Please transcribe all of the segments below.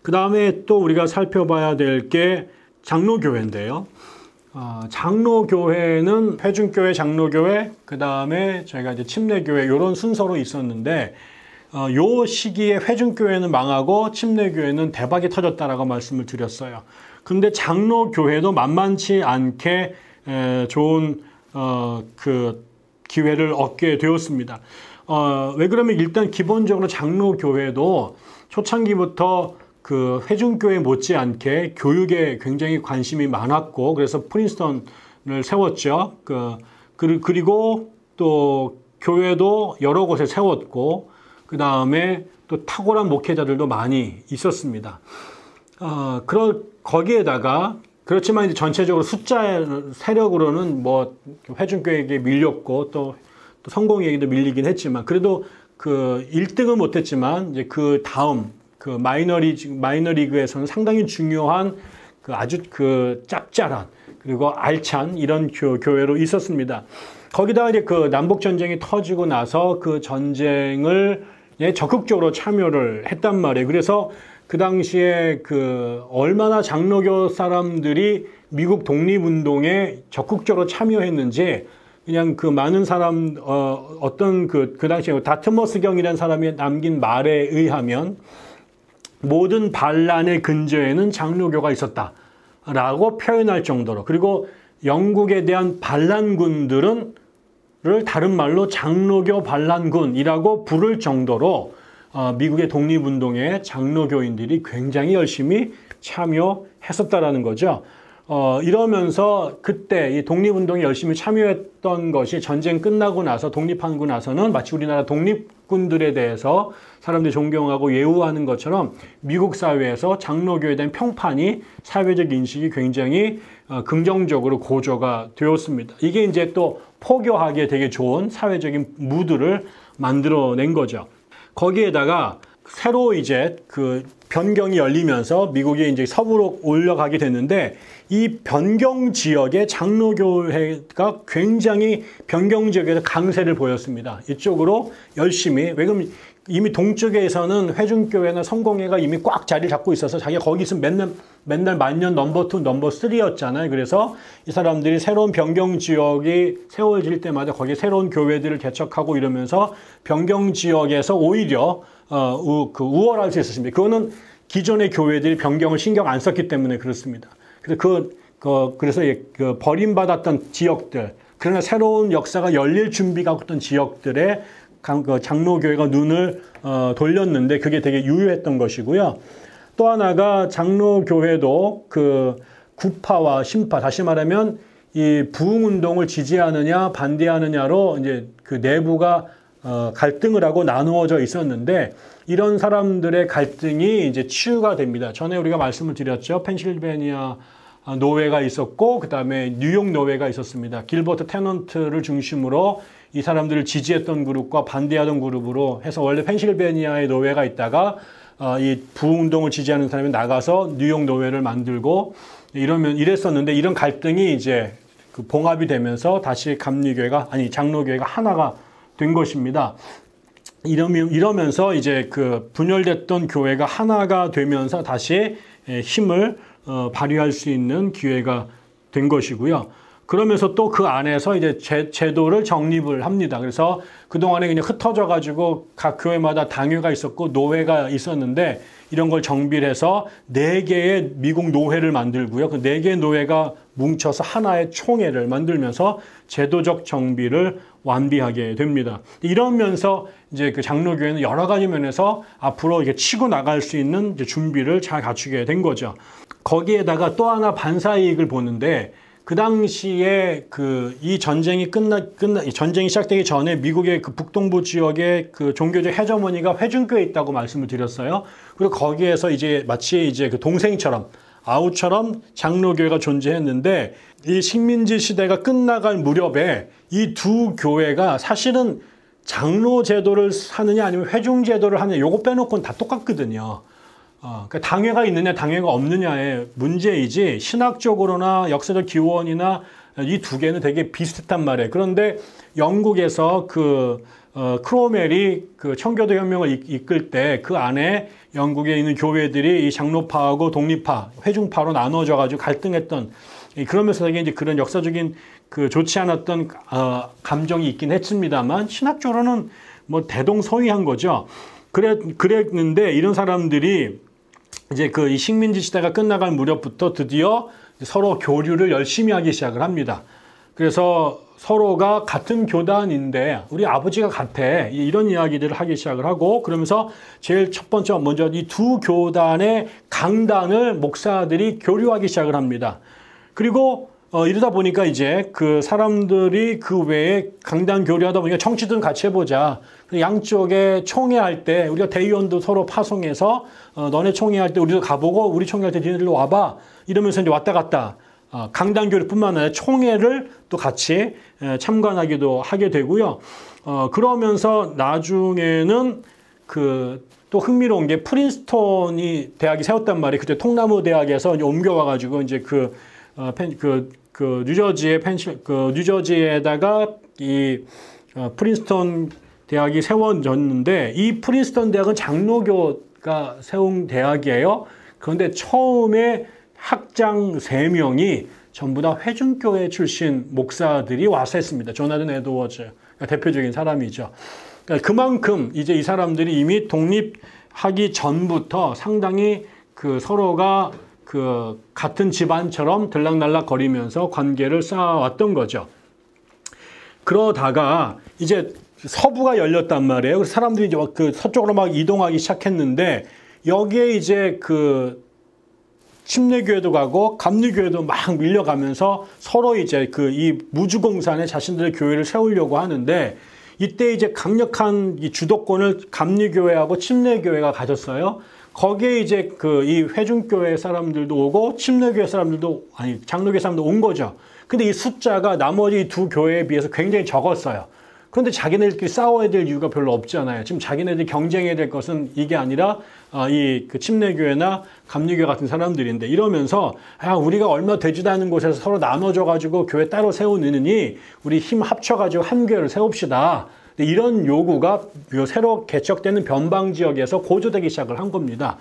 그 다음에 또 우리가 살펴봐야 될 게 장로교회인데요. 장로교회는 회중교회, 장로교회, 그 다음에 저희가 이제 침례교회 이런 순서로 있었는데 요 시기에 회중교회는 망하고 침례교회는 대박이 터졌다라고 말씀을 드렸어요. 근데 장로교회도 만만치 않게 좋은 그 기회를 얻게 되었습니다. 왜 그러면 일단 기본적으로 장로교회도 초창기부터 그 회중교회 못지않게 교육에 굉장히 관심이 많았고 그래서 프린스턴을 세웠죠. 그리고 또 교회도 여러 곳에 세웠고 그 다음에 또 탁월한 목회자들도 많이 있었습니다. 거기에다가 그렇지만 이제 전체적으로 숫자 세력으로는 뭐 회중교회에게 밀렸고 또 성공회에게도 밀리긴 했지만 그래도 그 1등은 못했지만 이제 그 다음 그 마이너리그에서는 상당히 중요한 그 아주 그 짭짤한 그리고 알찬 이런 교회로 있었습니다. 거기다가 이제 그 남북 전쟁이 터지고 나서 그 전쟁을 적극적으로 참여를 했단 말이에요. 그래서 그 당시에 그 얼마나 장로교 사람들이 미국 독립운동에 적극적으로 참여했는지 그냥 그 많은 사람 어떤 그 당시에 다트머스경이라는 사람이 남긴 말에 의하면 모든 반란의 근저에는 장로교가 있었다라고 표현할 정도로 그리고 영국에 대한 반란군들을 다른 말로 장로교 반란군이라고 부를 정도로 미국의 독립운동에 장로교인들이 굉장히 열심히 참여했었다라는 거죠. 이러면서 그때 이 독립운동에 열심히 참여했던 것이 전쟁 끝나고 나서 독립하고 나서는 마치 우리나라 독립군들에 대해서 사람들이 존경하고 예우하는 것처럼 미국 사회에서 장로교에 대한 평판이 사회적 인식이 굉장히 긍정적으로 고조가 되었습니다. 이게 이제 또 포교하기에 되게 좋은 사회적인 무드를 만들어낸 거죠. 거기에다가 새로 이제 그 변경이 열리면서 미국이 이제 서부로 올라가게 됐는데 이 변경 지역의 장로교회가 굉장히 변경 지역에서 강세를 보였습니다. 이쪽으로 열심히 왜냐면 이미 동쪽에서는 회중교회나 성공회가 이미 꽉 자리를 잡고 있어서 자기가 거기 있으면 맨날 만년 넘버 2, 넘버 3였잖아요. 그래서 이 사람들이 새로운 변경 지역이 세워질 때마다 거기에 새로운 교회들을 개척하고 이러면서 변경 지역에서 오히려 우월할 수 있었습니다. 그거는 기존의 교회들이 변경을 신경 안 썼기 때문에 그렇습니다. 그래서 그 버림받았던 지역들, 그러나 새로운 역사가 열릴 준비가 있던 지역들에 장로교회가 눈을 돌렸는데 그게 되게 유효했던 것이고요. 또 하나가 장로교회도 그 구파와 신파, 다시 말하면 이 부흥운동을 지지하느냐 반대하느냐로 이제 그 내부가 갈등을 하고 나누어져 있었는데 이런 사람들의 갈등이 이제 치유가 됩니다. 전에 우리가 말씀을 드렸죠. 펜실베니아 노회가 있었고 그 다음에 뉴욕 노회가 있었습니다. 길버트 테넌트를 중심으로 이 사람들을 지지했던 그룹과 반대하던 그룹으로 해서 원래 펜실베니아의 노회가 있다가 이 부흥운동을 지지하는 사람이 나가서 뉴욕 노회를 만들고 이랬었는데 이런 갈등이 이제 그 봉합이 되면서 다시 장로교회가 하나가 된 것입니다. 이러면서 이제 그 분열됐던 교회가 하나가 되면서 다시 힘을 발휘할 수 있는 기회가 된 것이고요. 그러면서 또 그 안에서 이제 제도를 정립을 합니다. 그래서 그동안에 그냥 흩어져 가지고 각 교회마다 당회가 있었고 노회가 있었는데 이런 걸 정비를 해서 4개의 미국 노회를 만들고요. 그 4개의 노회가 뭉쳐서 하나의 총회를 만들면서 제도적 정비를 완비하게 됩니다. 이러면서 이제 그 장로교회는 여러 가지 면에서 앞으로 이렇게 치고 나갈 수 있는 이제 준비를 잘 갖추게 된 거죠. 거기에다가 또 하나 반사이익을 보는데 그 당시에 이 전쟁이 전쟁이 시작되기 전에 미국의 그 북동부 지역의 그 종교적 헤저모니가 회중교회에 있다고 말씀을 드렸어요. 그리고 거기에서 이제 마치 이제 그 동생처럼 아우처럼 장로교회가 존재했는데 이 식민지 시대가 끝나갈 무렵에 이 두 교회가 사실은 장로 제도를 하느냐 아니면 회중 제도를 하느냐 요거 빼놓고는 다 똑같거든요. 그러니까 당회가 있느냐 당회가 없느냐의 문제이지 신학적으로나 역사적 기원이나 이 두 개는 되게 비슷한 말이에요. 그런데 영국에서 그 크로멜이 그 청교도 혁명을 이끌 때 그 안에 영국에 있는 교회들이 이 장로파하고 독립파, 회중파로 나눠져 가지고 갈등했던, 그러면서 이제 그런 역사적인 그 좋지 않았던 감정이 있긴 했습니다만, 신학적으로는 뭐 대동소이한 거죠. 그랬는데 이런 사람들이 이제 그 이 식민지 시대가 끝나갈 무렵부터 드디어 서로 교류를 열심히 하기 시작을 합니다. 그래서 서로가 같은 교단인데 우리 아버지가 같아, 이런 이야기들을 하기 시작을 하고, 그러면서 제일 첫 번째 먼저 이 두 교단의 강단을 목사들이 교류하기 시작을 합니다. 그리고 이러다 보니까 이제 그 사람들이 그 외에 강단 교류하다 보니까 정치든 같이 해보자. 양쪽에 총회할 때 우리가 대의원도 서로 파송해서 너네 총회할 때 우리도 가보고 우리 총회할 때 니네들로 와봐. 이러면서 이제 왔다 갔다 강단 교류뿐만 아니라 총회를 또 같이 참관하기도 하게 되고요. 그러면서 나중에는 그 또 흥미로운 게 프린스턴이 대학이 세웠단 말이에요. 그때 통나무 대학에서 이제 옮겨와가지고 이제 뉴저지에다가 이 프린스턴 대학이 세워졌는데, 이 프린스턴 대학은 장로교가 세운 대학이에요. 그런데 처음에 학장 3명이 전부 다 회중교회 출신 목사들이 와서 했습니다. 조나단 에드워즈, 대표적인 사람이죠. 그러니까 그만큼 이제 이 사람들이 이미 독립하기 전부터 상당히 그 서로가 그 같은 집안처럼 들락날락 거리면서 관계를 쌓아왔던 거죠. 그러다가 이제 서부가 열렸단 말이에요. 그래서 사람들이 이제 그 서쪽으로 막 이동하기 시작했는데, 여기에 이제 그 침례교회도 가고 감리교회도 막 밀려가면서 서로 이제 그 이 무주공산에 자신들의 교회를 세우려고 하는데, 이때 이제 강력한 이 주도권을 감리교회하고 침례교회가 가졌어요. 거기에 이제 그 이 회중교회 사람들도 오고 침례교회 사람들도, 아니 장로교회 사람도 온 거죠. 근데 이 숫자가 나머지 두 교회에 비해서 굉장히 적었어요. 그런데 자기네들끼리 싸워야 될 이유가 별로 없잖아요. 지금 자기네들이 경쟁해야 될 것은 이게 아니라 이 그 침례교회나 감리교회 같은 사람들인데, 이러면서 우리가 얼마 되지도 않은 곳에서 서로 나눠져 가지고 교회 따로 세우느니 우리 힘 합쳐 가지고 한 교회를 세웁시다. 이런 요구가 새로 개척되는 변방 지역에서 고조되기 시작을 한 겁니다.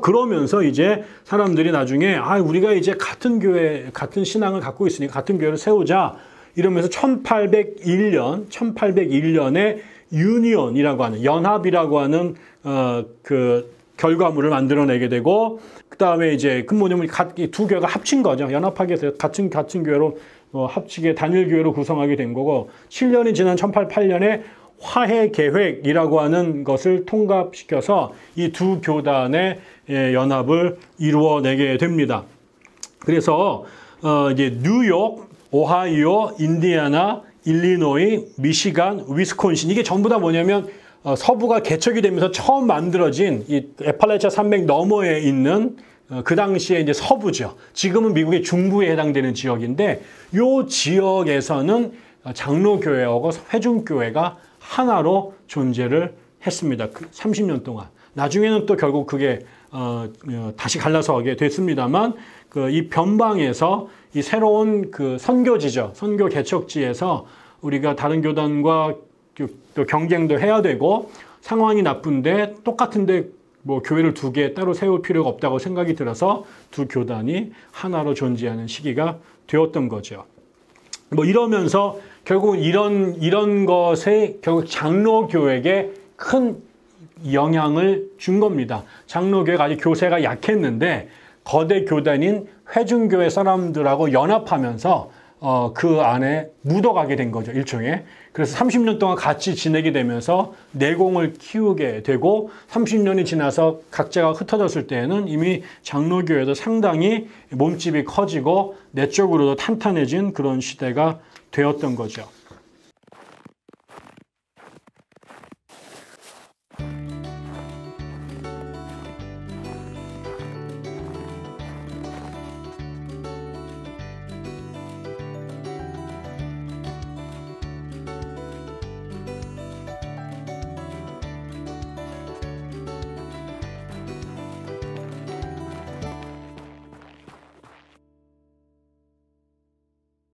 그러면서 이제 사람들이 나중에 우리가 이제 같은 교회, 같은 신앙을 갖고 있으니까 같은 교회를 세우자. 이러면서 1801년에 유니온이라고 하는, 연합이라고 하는 그 결과물을 만들어내게 되고, 그 다음에 이제 그 뭐냐면 두 교회가 합친 거죠. 연합하게 돼서 같은 교회로 합치게 단일 교회로 구성하게 된 거고, 7년이 지난 1808년에 화해 계획이라고 하는 것을 통합시켜서 이 두 교단의 연합을 이루어내게 됩니다. 그래서 이제 뉴욕, 오하이오, 인디애나, 일리노이, 미시간, 위스콘신, 이게 전부 다 뭐냐면 서부가 개척이 되면서 처음 만들어진 이 에팔레차 산맥 너머에 있는 그 당시에 이제 서부죠. 지금은 미국의 중부에 해당되는 지역인데, 이 지역에서는 장로교회하고 회중교회가 하나로 존재를 했습니다. 30년 동안. 나중에는 또 결국 그게 다시 갈라서게 됐습니다만, 이 변방에서 이 새로운 그 선교지죠. 선교 개척지에서 우리가 다른 교단과 또 경쟁도 해야 되고, 상황이 나쁜데 똑같은데 뭐 교회를 두 개 따로 세울 필요가 없다고 생각이 들어서 두 교단이 하나로 존재하는 시기가 되었던 거죠. 뭐 이러면서 결국 이런 것에 결국 장로교회에게 큰 영향을 준 겁니다. 장로교회가 아직 교세가 약했는데 거대 교단인 회중교회 사람들하고 연합하면서 그 안에 묻어가게 된 거죠, 일종의. 그래서 30년 동안 같이 지내게 되면서 내공을 키우게 되고, 30년이 지나서 각자가 흩어졌을 때에는 이미 장로교회도 상당히 몸집이 커지고 내적으로도 탄탄해진 그런 시대가 되었던 거죠.